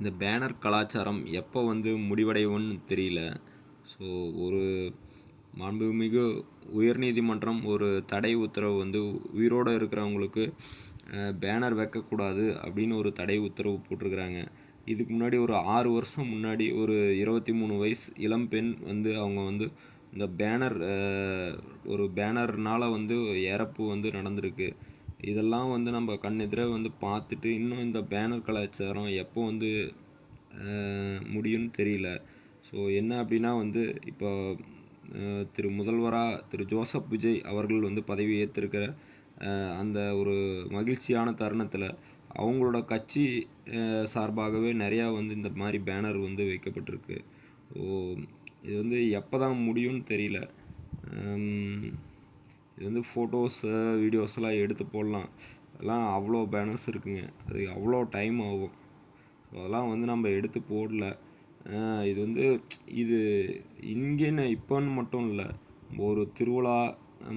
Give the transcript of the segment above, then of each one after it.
இந்த பேனர் கலாச்சாரம் எப்போ வந்து முடிவடையும்னு தெரியல. ஸோ ஒரு மாண்புமிகு உயர்நீதிமன்றம் ஒரு தடை உத்தரவு வந்து உயிரோடு இருக்கிறவங்களுக்கு பேனர் வைக்கக்கூடாது அப்படின்னு ஒரு தடை உத்தரவு போட்டிருக்கிறாங்க. இதுக்கு முன்னாடி ஒரு 6 வருஷம் முன்னாடி ஒரு 23 வயசு இளம்பெண் வந்து அவங்க வந்து இந்த பேனர் ஒரு பேனர்னால் வந்து இறப்பு வந்து நடந்திருக்கு. இதெல்லாம் வந்து நம்ம கண்ணெதிர வந்து பார்த்துட்டு இன்னும் இந்த பேனர் கலாச்சாரம் எப்போ வந்து முடியும்னு தெரியல. ஸோ என்ன அப்படின்னா வந்து இப்போ திரு முதல்வராக திரு ஜோசப் விஜய் அவர்கள் வந்து பதவி ஏற்றிருக்கிற அந்த ஒரு மகிழ்ச்சியான தருணத்தில் அவங்களோட கட்சி சார்பாகவே நிறையா வந்து இந்த மாதிரி பேனர் வந்து வைக்கப்பட்டிருக்கு. ஸோ இது வந்து எப்போ தான் முடியும்னு தெரியல. இது வந்து ஃபோட்டோஸு வீடியோஸ்லாம் எடுத்து போடலாம். அதெல்லாம் அவ்வளோ பேனர்ஸ் இருக்குங்க. அது அவ்வளோ டைம் ஆகும். ஸோ அதெல்லாம் வந்து நம்ம எடுத்து போடல. இது வந்து இது இங்கேன்னு இப்போன்னு மட்டும் இல்லை, ஒரு திருவிழா,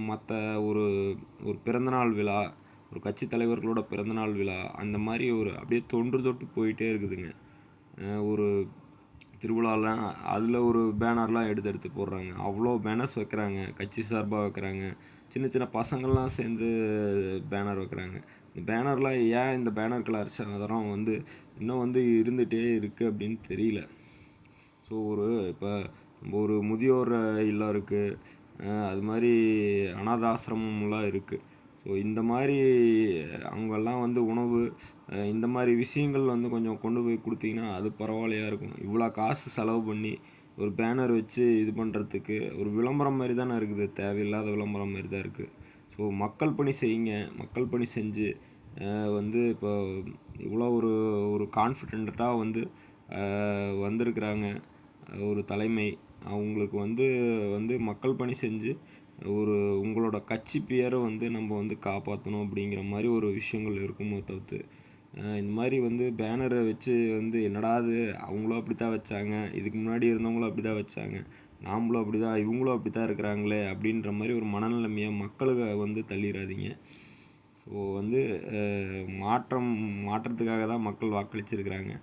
மற்ற ஒரு ஒரு பிறந்தநாள் விழா, ஒரு கட்சி தலைவர்களோட பிறந்தநாள் விழா, அந்த மாதிரி ஒரு அப்படியே தொன்று தொட்டு போயிட்டே இருக்குதுங்க. ஒரு திருவிழாலாம் அதில் ஒரு பேனர்லாம் எடுத்து எடுத்து போடுறாங்க. அவ்வளோ பேனர்ஸ் வைக்கிறாங்க, கட்சி சார்பாக வைக்கிறாங்க. சின்ன சின்ன பசங்கள்லாம் சேர்ந்து பேனர் வைக்கிறாங்க. இந்த பேனர்லாம் ஏன் இந்த பேனர் கலாச்சாரம் வந்து இன்னும் வந்து இருந்துகிட்டே இருக்குது அப்படின்னு தெரியல. ஸோ இப்போ ஒரு முதியோர் இல்லம் இருக்குது, அது மாதிரி அனாதை ஆசிரமம்லாம் இருக்குது. ஸோ இந்த மாதிரி அவங்கெல்லாம் வந்து உணவு இந்த மாதிரி விஷயங்கள் வந்து கொஞ்சம் கொண்டு போய் கொடுத்தீங்கன்னா அது பரவாயில்லையா இருக்கும். இவ்வளோ காசு செலவு பண்ணி ஒரு பேனர் வச்சு இது பண்ணுறதுக்கு ஒரு விளம்பரம் மாதிரி தானே இருக்குது, தேவையில்லாத விளம்பரம் மாதிரி தான் இருக்குது. ஸோ மக்கள் பணி செய்யுங்க, மக்கள் பணி செஞ்சு வந்து இப்போ இவ்வளோ ஒரு ஒரு கான்ஃபிடென்ட்டாக வந்து வந்திருக்கிறாங்க ஒரு தலைமை. அவங்களுக்கு வந்து வந்து மக்கள் பணி செஞ்சு ஒரு உங்களோட கட்சி பேரை வந்து நம்ம வந்து காப்பாற்றணும் அப்படிங்கிற மாதிரி ஒரு விஷயங்கள் இருக்குமோ தவிர்த்து இந்த மாதிரி வந்து பேனரை வச்சு வந்து என்னடா அது அவங்களும் அப்படி தான் வச்சாங்க, இதுக்கு முன்னாடி இருந்தவங்களும் அப்படி தான் வச்சாங்க, நாமளும் அப்படி தான், இவங்களும் அப்படி தான் இருக்கிறாங்களே அப்படின்ற மாதிரி ஒரு மனநிலைமையை மக்களுக்கு வந்து தள்ளிடாதீங்க. ஸோ வந்து மாற்றத்துக்காக தான் மக்கள் வாக்களிச்சிருக்கிறாங்க.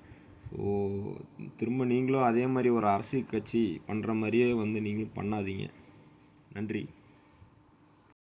ஸோ திரும்ப நீங்களும் அதே மாதிரி ஒரு அரசியல் கட்சி பண்ணுற மாதிரியே வந்து நீங்களும் பண்ணாதீங்க. நன்றி.